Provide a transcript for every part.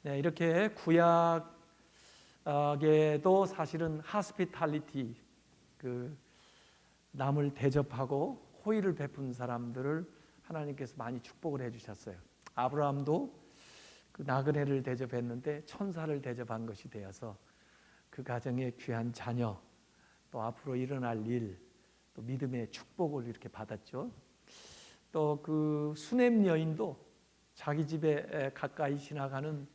네, 이렇게 구약에도 사실은 하스피탈리티, 그 남을 대접하고 호의를 베푼 사람들을 하나님께서 많이 축복을 해주셨어요. 아브라함도 그 나그네를 대접했는데 천사를 대접한 것이 되어서 그 가정의 귀한 자녀, 또 앞으로 일어날 일, 또 믿음의 축복을 이렇게 받았죠. 또 그 수넴 여인도 자기 집에 가까이 지나가는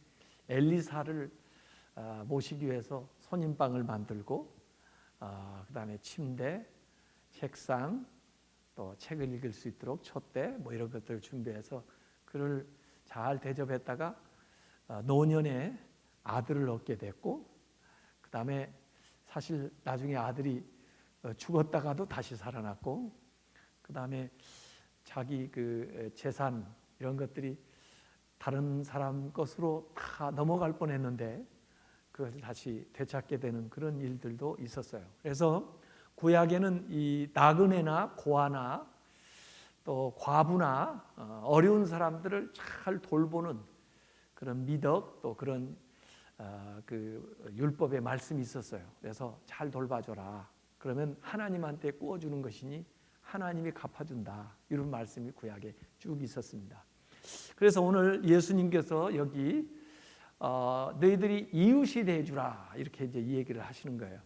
엘리사를 모시기 위해서 손님방을 만들고, 그 다음에 침대, 책상, 또 책을 읽을 수 있도록 촛대 뭐 이런 것들을 준비해서 그를 잘 대접했다가 노년에 아들을 얻게 됐고, 그 다음에 사실 나중에 아들이 죽었다가도 다시 살아났고, 그 다음에 자기 그 재산 이런 것들이 다른 사람 것으로 다 넘어갈 뻔했는데 그것을 다시 되찾게 되는 그런 일들도 있었어요. 그래서 구약에는 이 나그네나 고아나 또 과부나 어려운 사람들을 잘 돌보는 그런 미덕, 또 그런 그 율법의 말씀이 있었어요. 그래서 잘 돌봐줘라. 그러면 하나님한테 구워주는 것이니 하나님이 갚아준다. 이런 말씀이 구약에 쭉 있었습니다. 그래서 오늘 예수님께서 여기 너희들이 이웃이 되어주라 이렇게 이제 이 얘기를 하시는 거예요.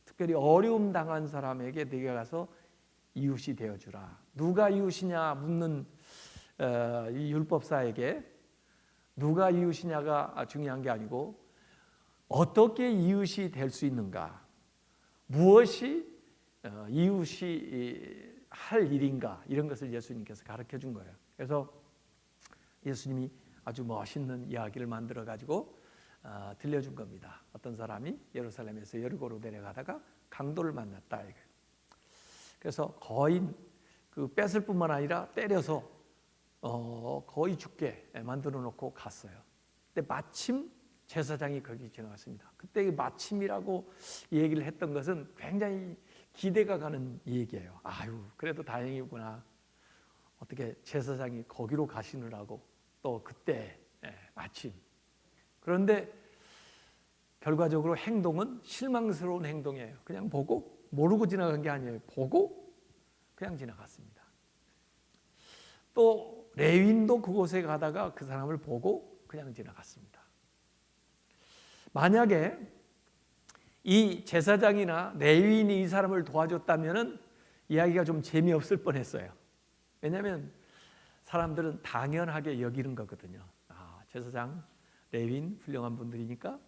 특별히 어려움 당한 사람에게 네가 가서 이웃이 되어주라. 누가 이웃이냐 묻는 이 율법사에게 누가 이웃이냐가 중요한 게 아니고 어떻게 이웃이 될 수 있는가, 무엇이 이웃이 할 일인가, 이런 것을 예수님께서 가르쳐 준 거예요. 그래서 예수님이 아주 멋있는 이야기를 만들어 가지고 들려준 겁니다. 어떤 사람이 예루살렘에서 여리고로 내려가다가 강도를 만났다. 그래서 거의 그 뺏을 뿐만 아니라 때려서 거의 죽게 만들어 놓고 갔어요. 근데 마침 제사장이 거기 지나갔습니다. 그때 마침이라고 얘기를 했던 것은 굉장히 기대가 가는 얘기예요. 아유, 그래도 다행이구나. 어떻게 제사장이 거기로 가시느라고 또 그때 마침. 그런데 결과적으로 행동은 실망스러운 행동이에요. 그냥 보고 모르고 지나간 게 아니에요. 보고 그냥 지나갔습니다. 또 레위인도 그곳에 가다가 그 사람을 보고 그냥 지나갔습니다. 만약에 이 제사장이나 레위인이 이 사람을 도와줬다면 이야기가 좀 재미없을 뻔했어요. 왜냐하면 사람들은 당연하게 여기는 거거든요. 제사장, 레위인 훌륭한 분들이니까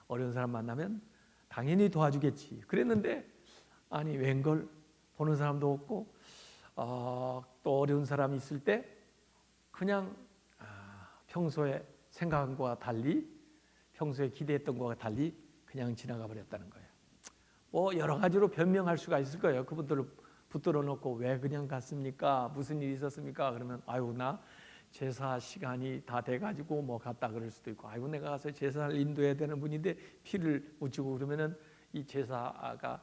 어려운 사람 만나면 당연히 도와주겠지. 그랬는데 아니 웬걸 보는 사람도 없고 또 어려운 사람이 있을 때 그냥 평소에 생각한 것과 달리, 평소에 기대했던 것과 달리 그냥 지나가 버렸다는 거예요. 뭐 여러 가지로 변명할 수가 있을 거예요. 그분들을 붙들어 놓고 왜 그냥 갔습니까? 무슨 일이 있었습니까? 그러면 아유 나 제사 시간이 다 돼가지고 뭐 갔다 그럴 수도 있고, 아이고 내가 가서 제사를 인도해야 되는 분인데 피를 묻히고 그러면은 이 제사가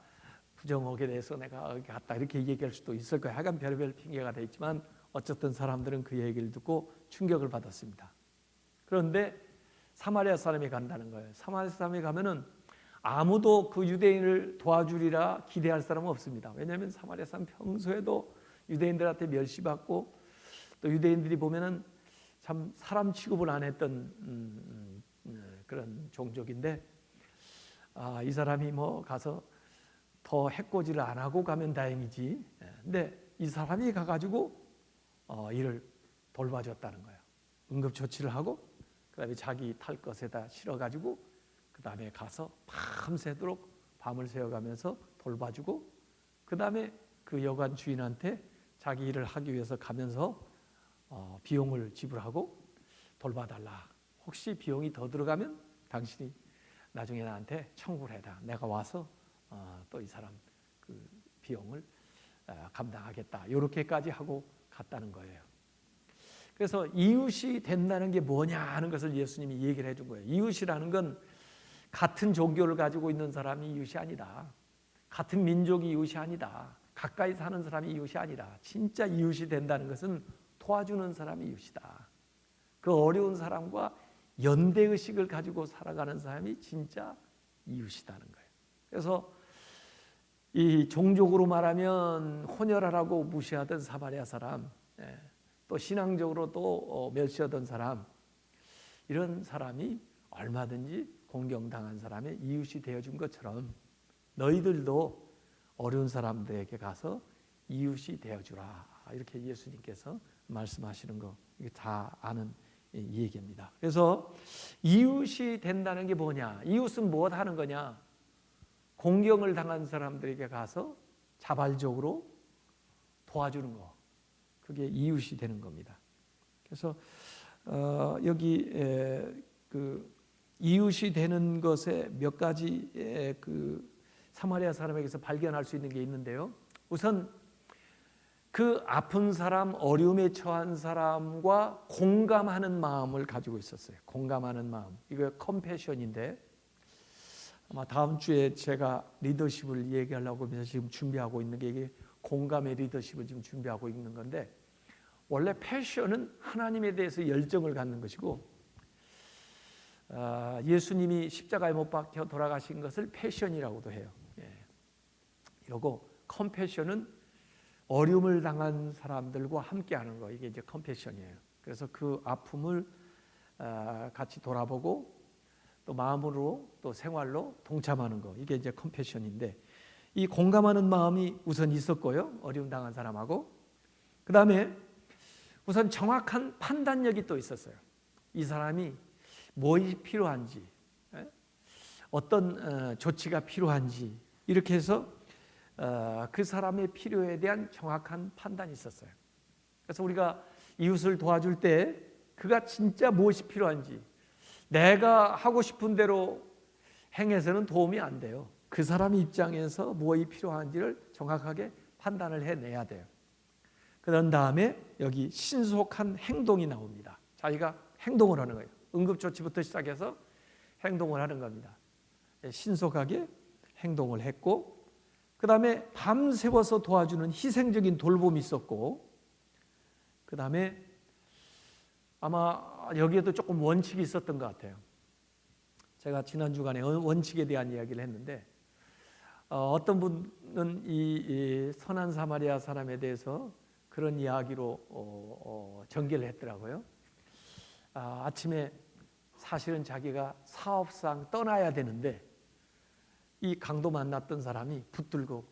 부정하게 돼서 내가 갔다 이렇게 얘기할 수도 있을 거예요. 하여간 별별 핑계가 돼 있지만 어쨌든 사람들은 그 얘기를 듣고 충격을 받았습니다. 그런데 사마리아 사람이 간다는 거예요. 사마리아 사람이 가면은 아무도 그 유대인을 도와주리라 기대할 사람은 없습니다. 왜냐하면 사마리아 사람 평소에도 유대인들한테 멸시받고 또 유대인들이 보면은 참 사람 취급을 안 했던 그런 종족인데 이 사람이 뭐 가서 더 해코지를 안 하고 가면 다행이지. 근데 이 사람이 가가지고 이를 돌봐줬다는 거예요. 응급조치를 하고 그다음에 자기 탈 것에다 실어가지고 그다음에 가서 밤새도록 밤을 새워가면서 돌봐주고 그다음에 그 여관 주인한테 자기 일을 하기 위해서 가면서 비용을 지불하고 돌봐달라. 혹시 비용이 더 들어가면 당신이 나중에 나한테 청구를 해라. 내가 와서 또 이 사람 그 비용을 감당하겠다. 이렇게까지 하고 갔다는 거예요. 그래서 이웃이 된다는 게 뭐냐 하는 것을 예수님이 얘기를 해준 거예요. 이웃이라는 건 같은 종교를 가지고 있는 사람이 이웃이 아니다. 같은 민족이 이웃이 아니다. 가까이 사는 사람이 이웃이 아니라 진짜 이웃이 된다는 것은 도와주는 사람이 이웃이다. 그 어려운 사람과 연대의식을 가지고 살아가는 사람이 진짜 이웃이다는 거예요. 그래서 이 종족으로 말하면 혼혈하라고 무시하던 사마리아 사람, 또 신앙적으로 또 멸시하던 사람, 이런 사람이 얼마든지 공경당한 사람의 이웃이 되어준 것처럼 너희들도 어려운 사람들에게 가서 이웃이 되어주라. 이렇게 예수님께서 말씀하시는 거 이게 다 아는 이 얘기입니다. 그래서 이웃이 된다는 게 뭐냐? 이웃은 무엇 하는 거냐? 공경을 당한 사람들에게 가서 자발적으로 도와주는 거. 그게 이웃이 되는 겁니다. 그래서 여기 그 이웃이 되는 것에 몇 가지 그 사마리아 사람에게서 발견할 수 있는 게 있는데요. 우선 그 아픈 사람, 어려움에 처한 사람과 공감하는 마음을 가지고 있었어요. 공감하는 마음. 이거 컴패션인데 아마 다음 주에 제가 리더십을 얘기하려고 하면서 지금 준비하고 있는 게 이게 공감의 리더십을 지금 준비하고 있는 건데, 원래 패션은 하나님에 대해서 열정을 갖는 것이고, 예수님이 십자가에 못 박혀 돌아가신 것을 패션이라고도 해요. 이러고 컴패션은 어려움을 당한 사람들과 함께하는 거, 이게 이제 컴패션이에요. 그래서 그 아픔을 같이 돌아보고 또 마음으로 또 생활로 동참하는 거, 이게 이제 컴패션인데, 이 공감하는 마음이 우선 있었고요. 어려움 당한 사람하고. 그 다음에 우선 정확한 판단력이 또 있었어요. 이 사람이 무엇이 필요한지, 어떤 조치가 필요한지, 이렇게 해서 그 사람의 필요에 대한 정확한 판단이 있었어요. 그래서 우리가 이웃을 도와줄 때 그가 진짜 무엇이 필요한지, 내가 하고 싶은 대로 행해서는 도움이 안 돼요. 그 사람 입장에서 무엇이 필요한지를 정확하게 판단을 해내야 돼요. 그런 다음에 여기 신속한 행동이 나옵니다. 자기가 행동을 하는 거예요. 응급조치부터 시작해서 행동을 하는 겁니다. 신속하게 행동을 했고, 그 다음에 밤새워서 도와주는 희생적인 돌봄이 있었고, 그 다음에 아마 여기에도 조금 원칙이 있었던 것 같아요. 제가 지난 주간에 원칙에 대한 이야기를 했는데, 어떤 분은 이 선한 사마리아 사람에 대해서 그런 이야기로 전개를 했더라고요. 아침에 사실은 자기가 사업상 떠나야 되는데 이 강도 만났던 사람이 붙들고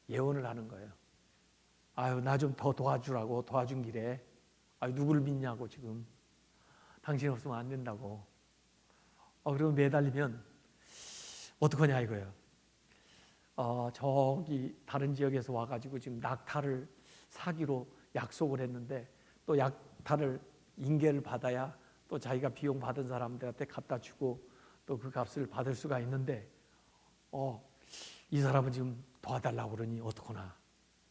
예언을 하는 거예요. 아유, 나 좀 더 도와주라고, 도와준 길에. 아유, 누구를 믿냐고, 지금 당신 없으면 안 된다고. 그러면 매달리면 어떡하냐 이거예요. 저기 다른 지역에서 와가지고 지금 낙타를 사기로 약속을 했는데, 또 약타를 인계를 받아야 또 자기가 비용 받은 사람들한테 갖다 주고 또 그 값을 받을 수가 있는데, 이 사람은 지금 도와달라고 그러니 어떡하나.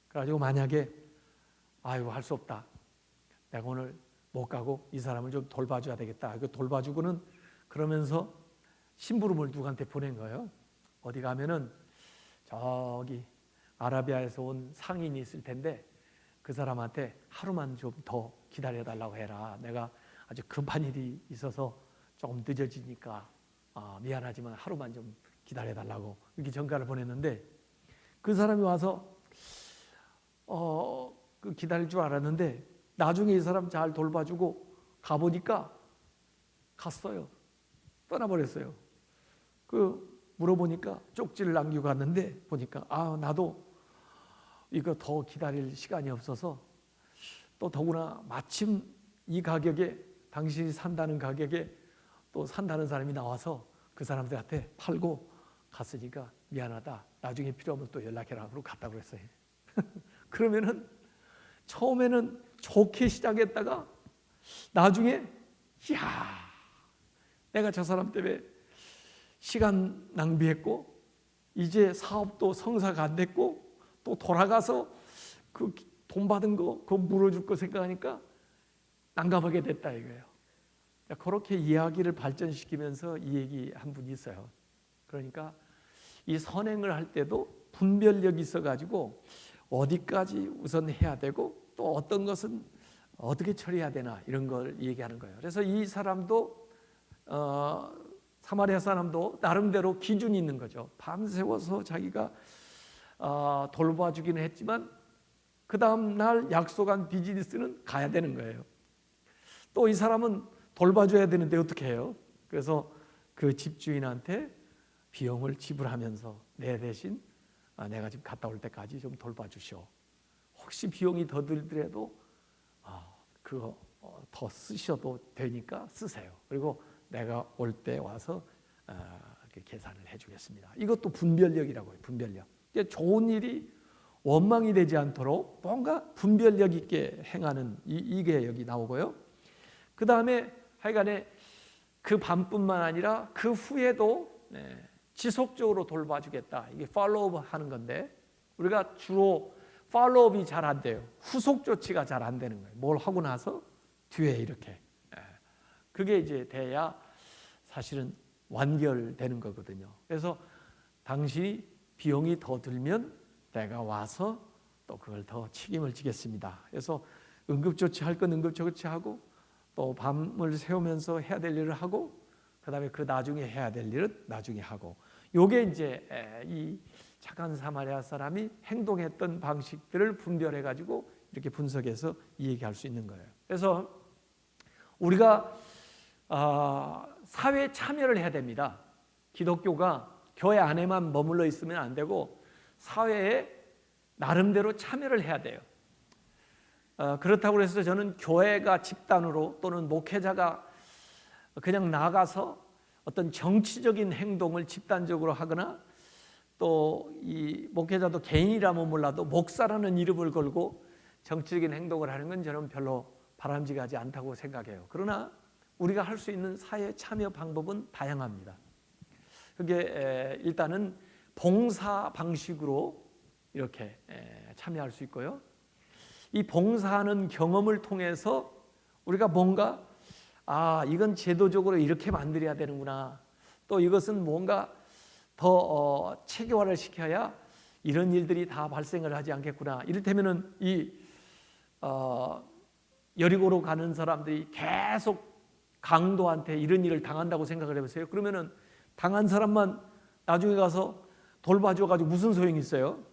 그래가지고 만약에 아이고 할 수 없다, 내가 오늘 못 가고 이 사람을 좀 돌봐줘야 되겠다, 이거 돌봐주고는, 그러면서 심부름을 누구한테 보낸 거예요. 어디 가면은 저기 아라비아에서 온 상인이 있을 텐데 그 사람한테 하루만 좀 더 기다려달라고 해라, 내가 아주 급한 일이 있어서 조금 늦어지니까 미안하지만 하루만 좀 기다려달라고 이렇게 전가를 보냈는데, 그 사람이 와서 그 기다릴 줄 알았는데 나중에 이 사람 잘 돌봐주고 가보니까 갔어요. 떠나버렸어요. 물어보니까 쪽지를 남기고 갔는데 보니까 나도 이거 더 기다릴 시간이 없어서, 또 더구나 마침 이 가격에, 당신이 산다는 가격에 또 산다는 사람이 나와서 그 사람들한테 팔고 갔으니까 미안하다, 나중에 필요하면 또 연락해라, 그러고 갔다고 그랬어요. 그러면은 처음에는 좋게 시작했다가 나중에 내가 저 사람 때문에 시간 낭비했고 이제 사업도 성사가 안 됐고 또 돌아가서 그 돈 받은 거 그거 물어줄 거 생각하니까 난감하게 됐다 이거예요. 그렇게 이야기를 발전시키면서 이 얘기 한 분이 있어요. 그러니까 이 선행을 할 때도 분별력이 있어가지고 어디까지 우선 해야 되고 또 어떤 것은 어떻게 처리해야 되나, 이런 걸 얘기하는 거예요. 그래서 이 사람도 사마리아 사람도 나름대로 기준이 있는 거죠. 밤새워서 자기가 돌봐주기는 했지만 그 다음 날 약속한 비즈니스는 가야 되는 거예요. 또 이 사람은 돌봐줘야 되는데 어떻게 해요? 그래서 그 집주인한테 비용을 지불하면서 내 대신 내가 지금 갔다 올 때까지 좀 돌봐주시오. 혹시 비용이 더 들더라도 그거 더 쓰셔도 되니까 쓰세요. 그리고 내가 올 때 와서 계산을 해주겠습니다. 이것도 분별력이라고 해요. 분별력. 좋은 일이 원망이 되지 않도록 뭔가 분별력 있게 행하는 이게 여기 나오고요. 그 다음에 하여간에 그 밤뿐만 아니라 그 후에도 지속적으로 돌봐주겠다. 이게 팔로우업 하는 건데 우리가 주로 팔로우업이 잘 안 돼요. 후속 조치가 잘 안 되는 거예요. 뭘 하고 나서 뒤에 이렇게 그게 이제 돼야 사실은 완결되는 거거든요. 그래서 당신이 비용이 더 들면 내가 와서 또 그걸 더 책임을 지겠습니다. 그래서 응급조치할 건 응급조치하고 또 밤을 새우면서 해야 될 일을 하고 그다음에 그 나중에 해야 될 일은 나중에 하고 요게 이제 이 착한 사마리아 사람이 행동했던 방식들을 분별해 가지고 이렇게 분석해서 얘기할 수 있는 거예요. 그래서 우리가 사회에 참여를 해야 됩니다. 기독교가 교회 안에만 머물러 있으면 안 되고 사회에 나름대로 참여를 해야 돼요. 그렇다고 해서 저는 교회가 집단으로 또는 목회자가 그냥 나가서 어떤 정치적인 행동을 집단적으로 하거나 또 이 목회자도 개인이라면 몰라도 목사라는 이름을 걸고 정치적인 행동을 하는 건 저는 별로 바람직하지 않다고 생각해요. 그러나 우리가 할 수 있는 사회 참여 방법은 다양합니다. 그게 일단은 봉사 방식으로 이렇게 참여할 수 있고요. 이 봉사하는 경험을 통해서 우리가 뭔가 이건 제도적으로 이렇게 만들어야 되는구나. 또 이것은 뭔가 더 체계화를 시켜야 이런 일들이 다 발생을 하지 않겠구나. 이를테면은 이 여리고로 가는 사람들이 계속 강도한테 이런 일을 당한다고 생각을 해보세요. 그러면은 당한 사람만 나중에 가서 돌봐줘가지고 무슨 소용이 있어요?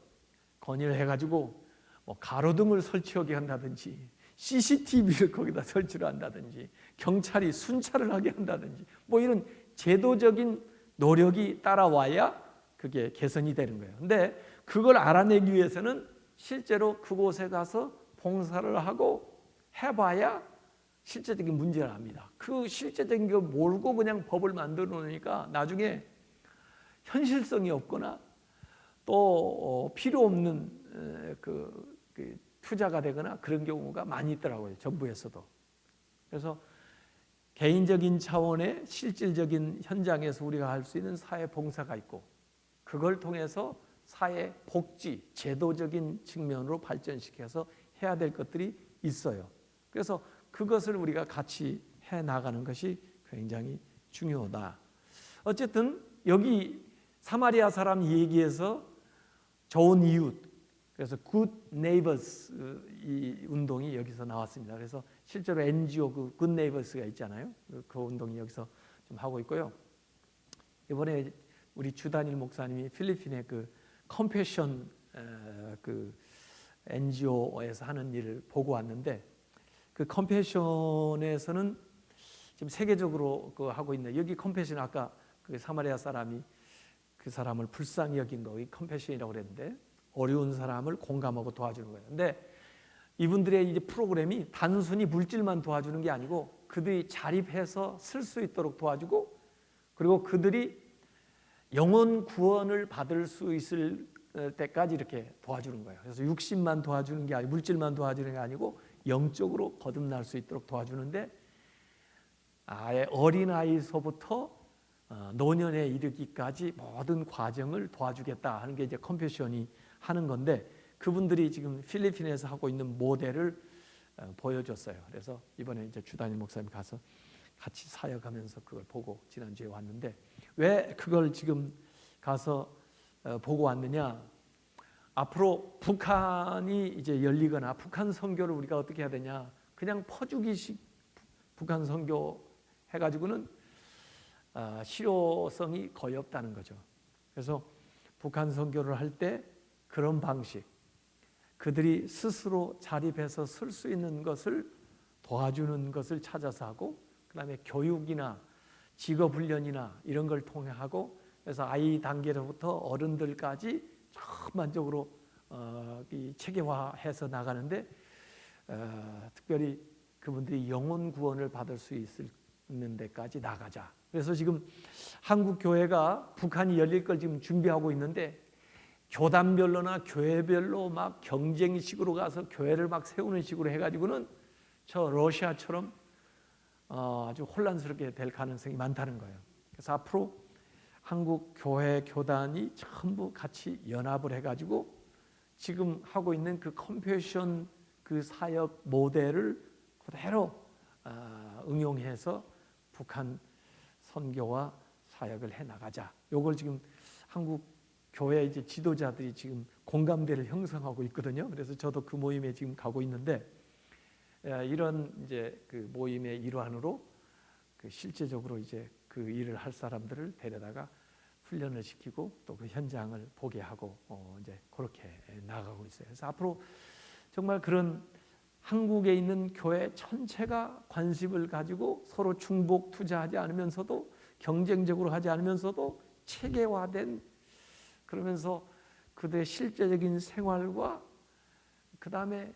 건의를 해가지고 뭐 가로등을 설치하게 한다든지 CCTV를 거기다 설치를 한다든지 경찰이 순찰을 하게 한다든지 뭐 이런 제도적인 노력이 따라와야 그게 개선이 되는 거예요. 근데 그걸 알아내기 위해서는 실제로 그곳에 가서 봉사를 하고 해봐야 실제적인 문제를 압니다. 그 실제적인 걸 몰고 그냥 법을 만들어 놓으니까 나중에 현실성이 없거나 또 필요 없는 그 투자가 되거나 그런 경우가 많이 있더라고요. 정부에서도. 그래서 개인적인 차원의 실질적인 현장에서 우리가 할 수 있는 사회 봉사가 있고 그걸 통해서 사회 복지, 제도적인 측면으로 발전시켜서 해야 될 것들이 있어요. 그래서 그것을 우리가 같이 해 나가는 것이 굉장히 중요하다. 어쨌든 여기 사마리아 사람 얘기에서 좋은 이웃, 그래서 Good Neighbors 이 운동이 여기서 나왔습니다. 그래서 실제로 NGO 그 Good Neighbors가 있잖아요. 그 운동이 여기서 좀 하고 있고요. 이번에 우리 주단일 목사님이 필리핀의 그 컴패션 그 NGO에서 하는 일을 보고 왔는데 그 컴패션에서는 지금 세계적으로 그 하고 있는 여기 컴패션 아까 그 사마리아 사람이 그 사람을 불쌍히 여긴 거 이 컴패션이라고 그랬는데 어려운 사람을 공감하고 도와주는 거예요. 근데 이분들의 이제 프로그램이 단순히 물질만 도와주는 게 아니고 그들이 자립해서 쓸 수 있도록 도와주고 그리고 그들이 영혼 구원을 받을 수 있을 때까지 이렇게 도와주는 거예요. 그래서 육신만 도와주는 게 아니고 물질만 도와주는 게 아니고 영적으로 거듭날 수 있도록 도와주는데 아예 어린아이서부터 노년에 이르기까지 모든 과정을 도와주겠다 하는 게 이제 컴패션이 하는 건데 그분들이 지금 필리핀에서 하고 있는 모델을 보여줬어요. 그래서 이번에 이제 주단일 목사님 가서 같이 사역하면서 그걸 보고 지난주에 왔는데 왜 그걸 지금 가서 보고 왔느냐? 앞으로 북한이 이제 열리거나 북한 선교를 우리가 어떻게 해야 되냐? 그냥 퍼주기식 북한 선교 해가지고는 실효성이 거의 없다는 거죠. 그래서 북한 선교를 할 때 그런 방식, 그들이 스스로 자립해서 쓸 수 있는 것을 도와주는 것을 찾아서 하고, 그 다음에 교육이나 직업훈련이나 이런 걸 통해 하고, 그래서 아이 단계로부터 어른들까지 전반적으로 체계화해서 나가는데, 특별히 그분들이 영혼 구원을 받을 수 있는 데까지 나가자. 그래서 지금 한국 교회가 북한이 열릴 걸 지금 준비하고 있는데, 교단별로나 교회별로 막 경쟁식으로 가서 교회를 막 세우는 식으로 해가지고는 저 러시아처럼 아주 혼란스럽게 될 가능성이 많다는 거예요. 그래서 앞으로 한국 교회 교단이 전부 같이 연합을 해가지고 지금 하고 있는 그 컴패션 그 사역 모델을 그대로 응용해서 북한 선교와 사역을 해 나가자. 요걸 지금 한국 교회 이제 지도자들이 지금 공감대를 형성하고 있거든요. 그래서 저도 그 모임에 지금 가고 있는데, 이런 이제 그 모임의 일환으로 그 실제적으로 이제 그 일을 할 사람들을 데려다가 훈련을 시키고 또 그 현장을 보게 하고 이제 그렇게 나가고 있어요. 그래서 앞으로 정말 그런 한국에 있는 교회 전체가 관심을 가지고 서로 중복 투자하지 않으면서도 경쟁적으로 하지 않으면서도 체계화된, 그러면서 그들의 실제적인 생활과 그 다음에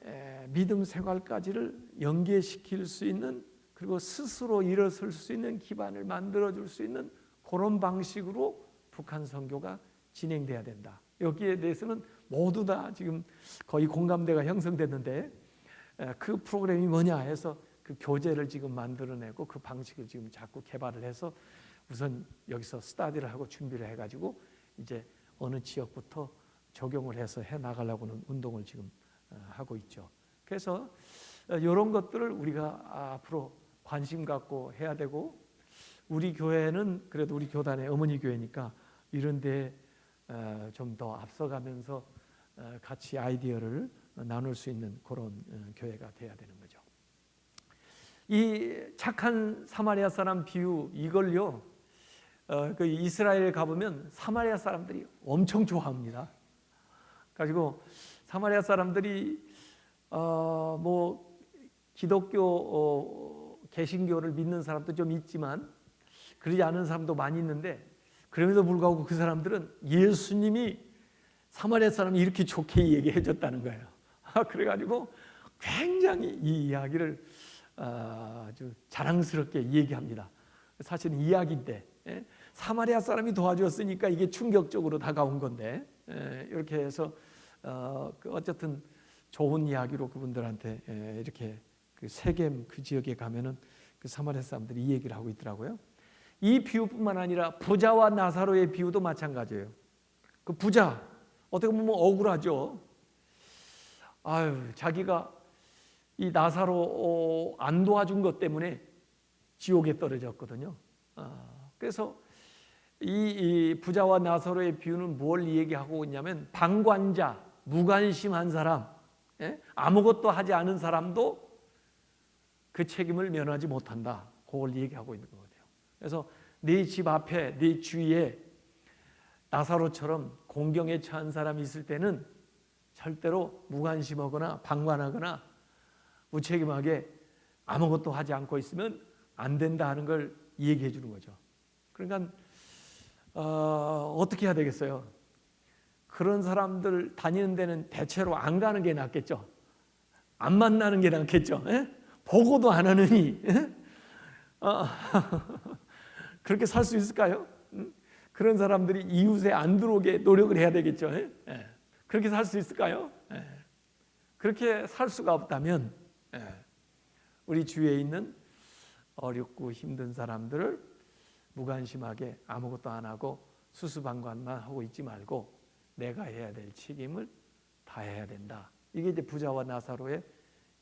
믿음 생활까지를 연계시킬 수 있는, 그리고 스스로 일어설 수 있는 기반을 만들어줄 수 있는 그런 방식으로 북한 선교가 진행돼야 된다. 여기에 대해서는 모두 다 지금 거의 공감대가 형성됐는데, 그 프로그램이 뭐냐 해서 그 교재를 지금 만들어내고 그 방식을 지금 자꾸 개발을 해서 우선 여기서 스타디를 하고 준비를 해가지고 이제 어느 지역부터 적용을 해서 해 나가려고는 운동을 지금 하고 있죠. 그래서 이런 것들을 우리가 앞으로 관심 갖고 해야 되고, 우리 교회는 그래도 우리 교단의 어머니 교회니까 이런 데 좀 더 앞서가면서 같이 아이디어를 나눌 수 있는 그런 교회가 돼야 되는 거죠. 이 착한 사마리아 사람 비유, 이걸요 그 이스라엘 가보면 사마리아 사람들이 엄청 좋아합니다. 가지고 사마리아 사람들이 뭐 기독교 개신교를 믿는 사람도 좀 있지만 그러지 않은 사람도 많이 있는데, 그럼에도 불구하고 그 사람들은 예수님이 사마리아 사람이 이렇게 좋게 얘기해 줬다는 거예요. 그래가지고 굉장히 이 이야기를 아주 자랑스럽게 얘기합니다. 사실은 이야기인데 사마리아 사람이 도와줬으니까 이게 충격적으로 다가온 건데, 이렇게 해서 어쨌든 좋은 이야기로 그분들한테 이렇게 그 세겜 그 지역에 가면은 그 사마리아 사람들이 이 얘기를 하고 있더라고요. 이 비유뿐만 아니라 부자와 나사로의 비유도 마찬가지예요. 그 부자 어떻게 보면 억울하죠. 자기가 이 나사로 안 도와준 것 때문에 지옥에 떨어졌거든요. 그래서 이 부자와 나사로의 비유는 뭘 얘기하고 있냐면, 방관자, 무관심한 사람, 아무것도 하지 않은 사람도 그 책임을 면하지 못한다. 그걸 얘기하고 있는 거거든요. 그래서 네 집 앞에, 네 주위에 나사로처럼 공경에 처한 사람이 있을 때는 절대로 무관심하거나 방관하거나 무책임하게 아무것도 하지 않고 있으면 안 된다 하는 걸 얘기해 주는 거죠. 그러니까 어떻게 해야 되겠어요? 그런 사람들 다니는 데는 대체로 안 가는 게 낫겠죠. 안 만나는 게 낫겠죠. 보고도 안 하느니 그렇게 살 수 있을까요? 그런 사람들이 이웃에 안 들어오게 노력을 해야 되겠죠. 그렇게 살 수 있을까요? 그렇게 살 수가 없다면 우리 주위에 있는 어렵고 힘든 사람들을 무관심하게 아무것도 안 하고 수수방관만 하고 있지 말고 내가 해야 될 책임을 다해야 된다. 이게 이제 부자와 나사로의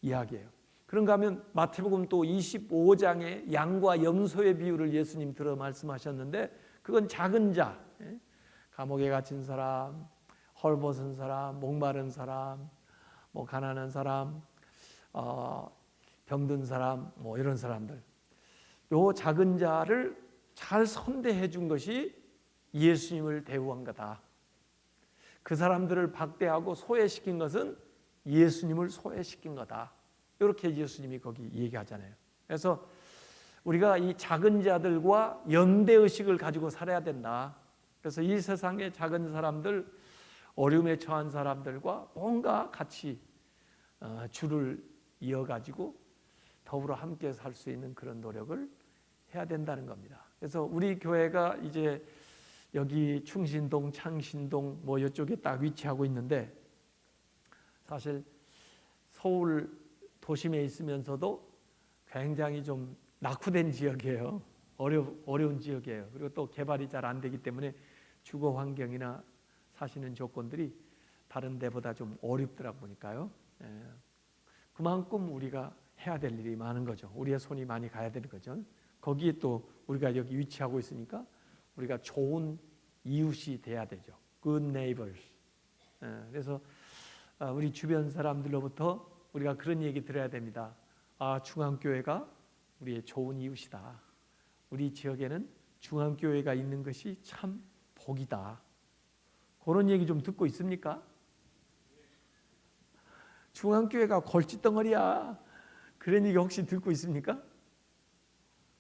이야기예요. 그런가 하면 마태복음 또 25장에 양과 염소의 비유를 예수님 들어 말씀하셨는데, 그건 작은 자, 감옥에 갇힌 사람, 헐벗은 사람, 목마른 사람, 뭐 가난한 사람, 병든 사람, 뭐 이런 사람들, 요 작은 자를 잘 선대해 준 것이 예수님을 대우한 거다. 그 사람들을 박대하고 소외시킨 것은 예수님을 소외시킨 거다. 이렇게 예수님이 거기 얘기하잖아요. 그래서 우리가 이 작은 자들과 연대의식을 가지고 살아야 된다. 그래서 이 세상의 작은 사람들, 어려움에 처한 사람들과 뭔가 같이 줄을 이어가지고 더불어 함께 살 수 있는 그런 노력을 해야 된다는 겁니다. 그래서 우리 교회가 이제 여기 충신동, 창신동 뭐 이쪽에 딱 위치하고 있는데, 사실 서울 도심에 있으면서도 굉장히 좀 낙후된 지역이에요. 어려운 지역이에요. 그리고 또 개발이 잘 안 되기 때문에 주거 환경이나 사시는 조건들이 다른 데보다 좀 어렵더라 보니까요. 그만큼 우리가 해야 될 일이 많은 거죠. 우리의 손이 많이 가야 되는 거죠. 거기에 또 우리가 여기 위치하고 있으니까 우리가 좋은 이웃이 돼야 되죠. Good neighbors. 그래서 우리 주변 사람들로부터 우리가 그런 얘기 들어야 됩니다. 아, 중앙교회가 우리의 좋은 이웃이다. 우리 지역에는 중앙교회가 있는 것이 참 복이다. 그런 얘기 좀 듣고 있습니까? 중앙교회가 골칫덩어리야. 그런 얘기 혹시 듣고 있습니까?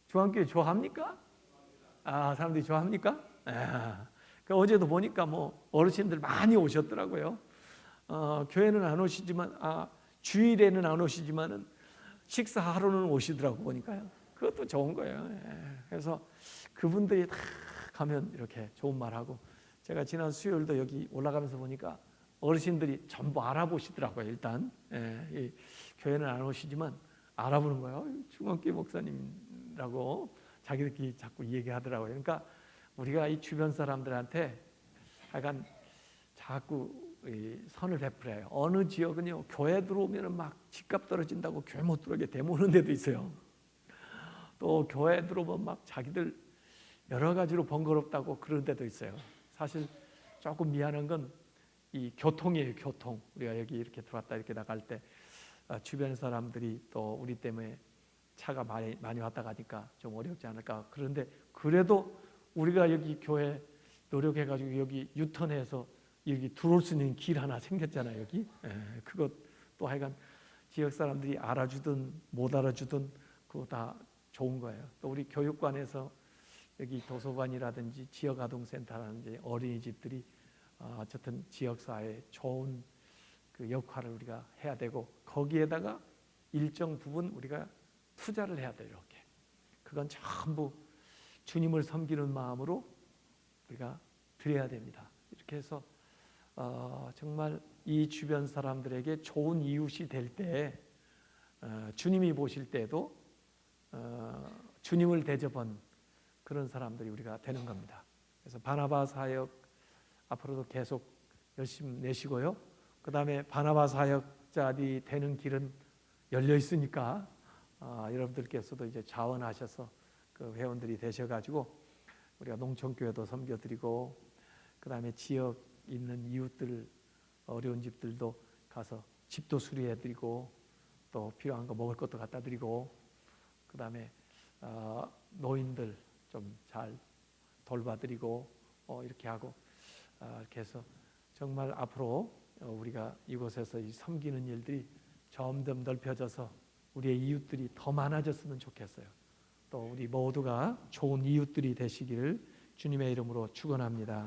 중앙교회 좋아합니까? 아, 사람들이 좋아합니까? 어제도 보니까 뭐 어르신들 많이 오셨더라고요. 교회는 안 오시지만, 주일에는 안 오시지만은 식사하러는 오시더라고 보니까요. 그것도 좋은 거예요. 그래서 그분들이 다 가면 이렇게 좋은 말하고, 제가 지난 수요일도 여기 올라가면서 보니까 어르신들이 전부 알아보시더라고요. 일단 이 교회는 안 오시지만 알아보는 거예요. 중앙교회 목사님이라고 자기들끼리 자꾸 얘기하더라고요. 그러니까 우리가 이 주변 사람들한테 약간 자꾸 선을 베풀어요. 어느 지역은요, 교회 들어오면 막 집값 떨어진다고 교회 못 들어오게 대모하는 데도 있어요. 또 교회 들어오면 막 자기들 여러 가지로 번거롭다고 그런 데도 있어요. 사실 조금 미안한 건 이 교통이에요. 교통. 우리가 여기 이렇게 들어왔다 이렇게 나갈 때 주변 사람들이 또 우리 때문에 차가 많이 왔다 가니까 좀 어렵지 않을까. 그런데 그래도 우리가 여기 교회 노력해가지고 여기 유턴해서 여기 들어올 수 있는 길 하나 생겼잖아요. 여기. 그것도 하여간 지역 사람들이 알아주든 못 알아주든 그거 다 좋은 거예요. 또 우리 교육관에서 여기 도서관이라든지 지역아동센터라든지 어린이집들이 어쨌든 지역사회에 좋은 그 역할을 우리가 해야 되고, 거기에다가 일정 부분 우리가 투자를 해야 돼요. 이렇게. 그건 전부 주님을 섬기는 마음으로 우리가 드려야 됩니다. 이렇게 해서 정말 이 주변 사람들에게 좋은 이웃이 될 때 주님이 보실 때도 주님을 대접한 그런 사람들이 우리가 되는 겁니다. 그래서 바나바 사역 앞으로도 계속 열심히 내시고요. 그 다음에 바나바 사역자들이 되는 길은 열려 있으니까 여러분들께서도 이제 자원하셔서 그 회원들이 되셔가지고 우리가 농촌교회도 섬겨드리고, 그 다음에 지역 있는 이웃들, 어려운 집들도 가서 집도 수리해드리고, 또 필요한 거 먹을 것도 갖다 드리고, 그 다음에 노인들 좀 잘 돌봐드리고 이렇게 하고, 이렇게 해서 정말 앞으로 우리가 이곳에서 이 섬기는 일들이 점점 넓혀져서 우리의 이웃들이 더 많아졌으면 좋겠어요. 또 우리 모두가 좋은 이웃들이 되시기를 주님의 이름으로 축원합니다.